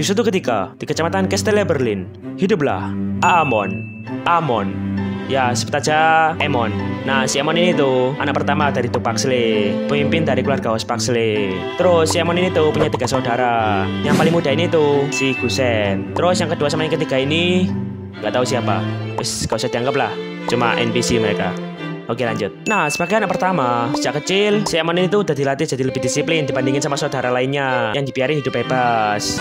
Di suatu ketika, di kecamatan Castello Berlin, hiduplah Amon. Ya, sebut aja Emon. Nah, si Emon ini tuh anak pertama dari Tupac Huxley, pemimpin dari keluarga House Huxley. Terus si Emon ini tuh punya 3 saudara. Yang paling muda ini tuh si Gusen. Terus yang kedua sama yang ketiga ini nggak tahu siapa. Wis, gak usah dianggap lah, cuma NPC mereka. Oke, lanjut. Nah, sebagai anak pertama, sejak kecil, si Emon ini tuh udah dilatih jadi lebih disiplin dibandingin sama saudara lainnya yang dibiarin hidup bebas.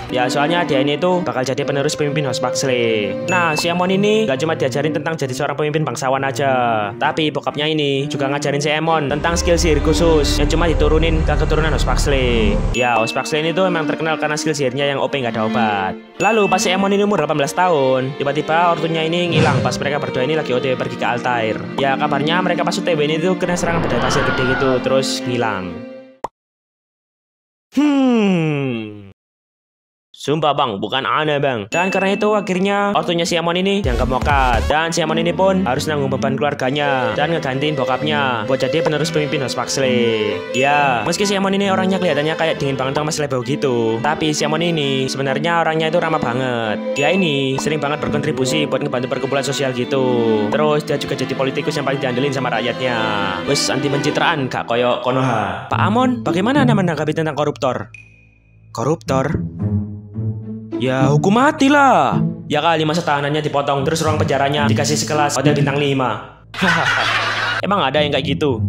Ya, soalnya dia ini tuh bakal jadi penerus pemimpin House Huxley. Nah, si Emon ini gak cuma diajarin tentang jadi seorang pemimpin bangsawan aja, tapi bokapnya ini juga ngajarin si Emon tentang skill sihir khusus yang cuma diturunin ke keturunan House Huxley. Ya, House Huxley ini tuh emang terkenal karena skill sihirnya yang OP gak ada obat. Lalu pas si Emon ini umur 18 tahun, tiba-tiba ortunya ini ngilang pas mereka berdua ini lagi OTW pergi ke Altair. Ya, kabarnya mereka pas OTW ini tuh kena serangan badai pasir gede gitu, terus ngilang. Sumpah bang, bukan aneh bang. Dan karena itu akhirnya ortunya si Emon ini dianggap mokat. Dan si Emon ini pun harus nanggung beban keluarganya dan ngegantiin bokapnya buat jadi penerus pemimpin House Huxley. Ya, meski si Emon ini orangnya kelihatannya kayak dingin banget sama selebau gitu, tapi si Emon ini sebenarnya orangnya itu ramah banget. Dia ini sering banget berkontribusi buat ngebantu perkumpulan sosial gitu. Terus dia juga jadi politikus yang paling diandelin sama rakyatnya. Wes anti pencitraan gak koyo Konoha. Pak Amon, bagaimana Anda menanggapi tentang koruptor? Koruptor? Ya hukum mati lah. Ya kali masa tahanannya dipotong terus ruang penjaranya dikasih sekelas hotel bintang 5. Emang ada yang kayak gitu?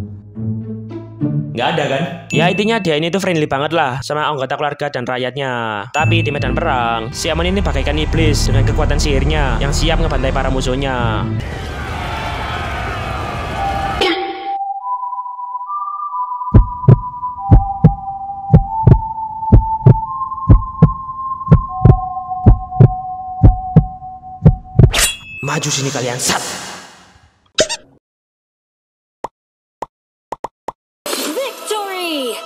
Nggak ada kan? Ya intinya dia ini tuh friendly banget lah sama anggota keluarga dan rakyatnya. Tapi di medan perang, si Amon ini bagaikan iblis dengan kekuatan sihirnya yang siap ngebantai para musuhnya. Maju sini kalian, sat! Victory!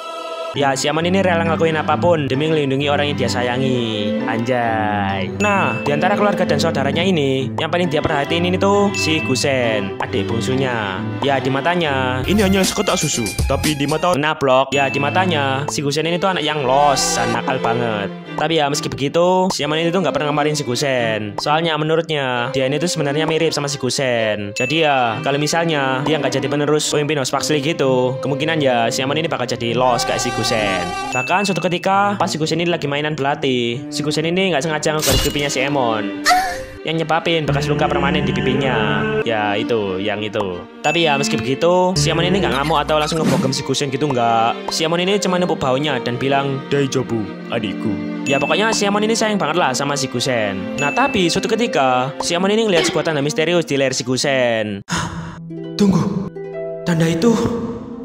Ya, si Amon ini rela ngelakuin apapun demi melindungi orang yang dia sayangi. Anjay. Nah, di antara keluarga dan saudaranya ini, yang paling dia perhatiin ini tuh si Gusen, adik bungsunya. Ya, di matanya ini hanya sekotak susu, tapi di mata nablok. Ya, di matanya si Gusen ini tuh anak yang los dan nakal banget. Tapi ya meski begitu, si Amon ini tuh nggak pernah ngamarin si Gusen. Soalnya menurutnya dia ini tuh sebenarnya mirip sama si Gusen. Jadi ya kalau misalnya dia nggak jadi penerus pemimpin House Huxley gitu, kemungkinan ya si Amon ini bakal jadi los kayak si Gusen. Bahkan suatu ketika pas si Gusen ini lagi mainan belati, si Gusen ini nggak sengaja ngegaris pipinya si Emon, yang nyebabin bekas luka permanen di pipinya. Ya itu, yang itu. Tapi ya meski begitu, si Amon ini nggak ngamuk atau langsung ngebogem si Gusen gitu, nggak. Si Amon ini cuma nepuk baunya dan bilang, "Daijobu, adikku." Ya pokoknya si Amon ini sayang banget lah sama si Gusen. Nah tapi suatu ketika, si Amon ini ngeliat sebuah tanda misterius di leher si Gusen. Tunggu, tanda itu.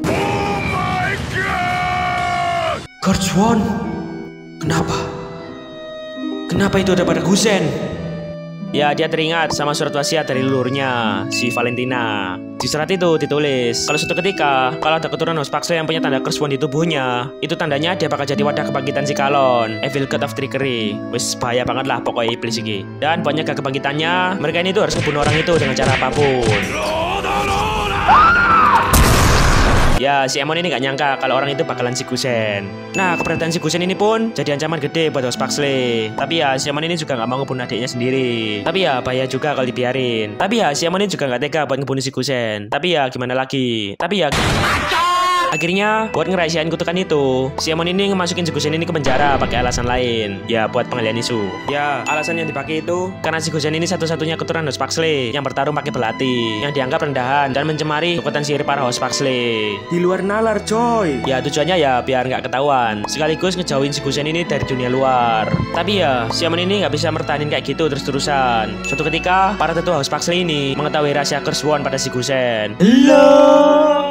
Oh my God! Kurtzwon, kenapa? Kenapa itu ada pada Gusen? Ya dia teringat sama surat wasiat dari leluhurnya, si Valentina. Di surat itu ditulis kalau suatu ketika kalau ada keturunan House Huxley yang punya tanda Kurtzwon di tubuhnya, itu tandanya dia bakal jadi wadah kebangkitan si Kalon, Evil God of Trickery. Wis bahaya banget lah pokoknya iblis ini. Dan buat nyegah kebangkitannya, mereka ini tuh harus ngebunuh orang itu dengan cara apapun. Ya, si Emon ini gak nyangka kalau orang itu bakalan si Gusen. Nah, keberadaan si Gusen ini pun jadi ancaman gede buat House Huxley. Tapi ya, si Emon ini juga gak mau ngebunuh adiknya sendiri. Tapi ya, bahaya juga kalau dibiarin. Tapi ya, si Emon ini juga gak tega buat ngebunuh si Gusen. Tapi ya, gimana lagi? Tapi ya... Akhirnya, buat ngerahasiain kutukan itu, si Emon ini ngemasukin si Gusen ini ke penjara pakai alasan lain. Ya, buat pengalian isu. Ya, alasan yang dipakai itu karena si Gusen ini satu-satunya keturunan House Huxley yang bertarung pakai belati, yang dianggap rendahan dan mencemari kekuatan sihir para House Huxley. Di luar nalar, coy. Ya, tujuannya ya biar nggak ketahuan, sekaligus ngejauhin si Gusen ini dari dunia luar. Tapi ya, si Emon ini nggak bisa mertahanin kayak gitu terus-terusan. Suatu ketika, para tetua House Huxley ini mengetahui rahasia Kurtzwon pada si Gusen.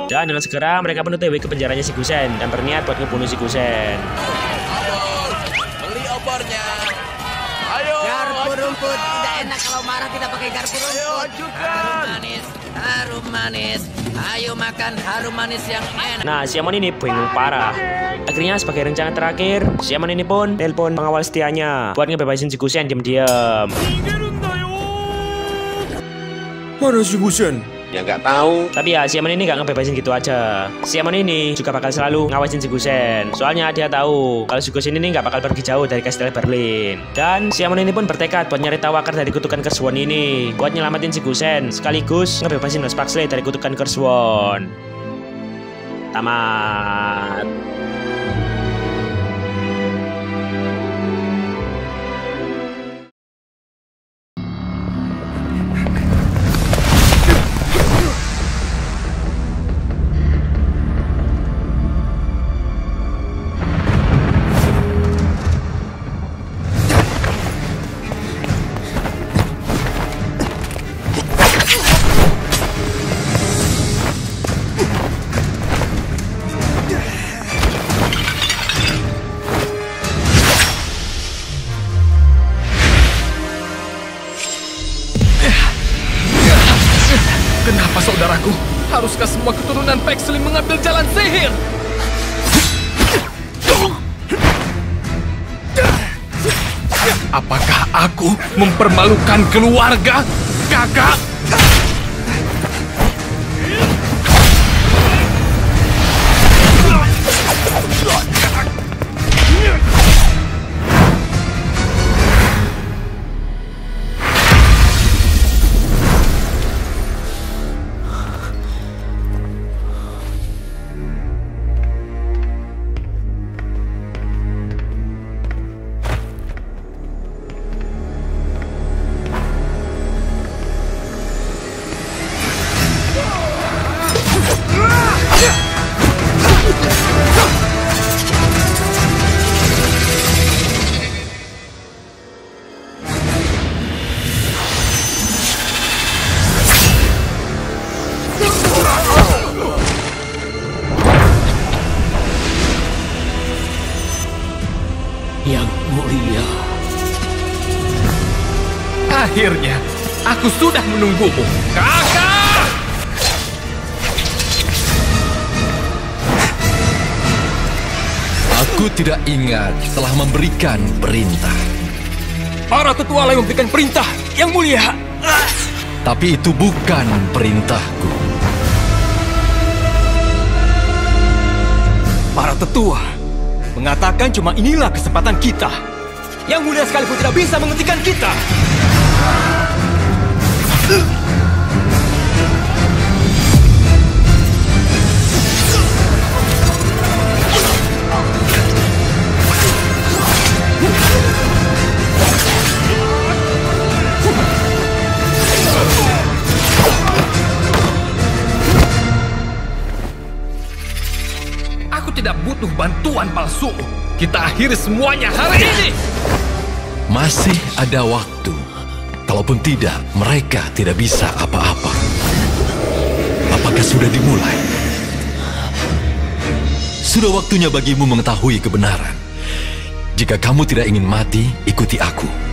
Dan dengan segera mereka pun OTW ke penjaranya si Gusen dan berniat buat ngebunuh si Gusen. Beli obornya. Ayo. Garpu rumput tidak enak kalau marah tidak pakai garpu rumput. Ayo hancurkan. Harum manis. Ayo makan harum manis yang enak. Nah, si Amon ini bingung parah. Akhirnya sebagai rencana terakhir, si Amon ini pun telepon pengawal setianya buat ngebebasin si Gusen diam-diam. Mana si Gusen? Ya nggak tahu. Tapi ya Siamon ini nggak ngebebasin gitu aja. Siamon ini juga bakal selalu ngawasin Zigusen. Soalnya dia tahu kalau Zigusen ini nggak bakal pergi jauh dari Kastil Berlin. Dan Siamon ini pun bertekad buat nyari tahu akar dari kutukan Kerswon ini, buat nyelamatin Zigusen sekaligus ngebebasin Los Paxley dari kutukan Kerswon. Tamat. Kenapa saudaraku? Haruskah semua keturunan Paxley mengambil jalan sihir? Apakah aku mempermalukan keluarga, kakak? Yang mulia. Akhirnya, aku sudah menunggumu, kakak! Aku tidak ingat telah memberikan perintah. Para tetua yang memberikan perintah, yang mulia. Tapi itu bukan perintahku. Para tetua mengatakan cuma inilah kesempatan kita. Yang mulia sekalipun tidak bisa menghentikan kita. Aku tidak butuh bantuan palsu. Kita akhiri semuanya hari ini. Masih ada waktu. Kalaupun tidak, mereka tidak bisa apa-apa. Apakah sudah dimulai? Sudah waktunya bagimu mengetahui kebenaran. Jika kamu tidak ingin mati, ikuti aku.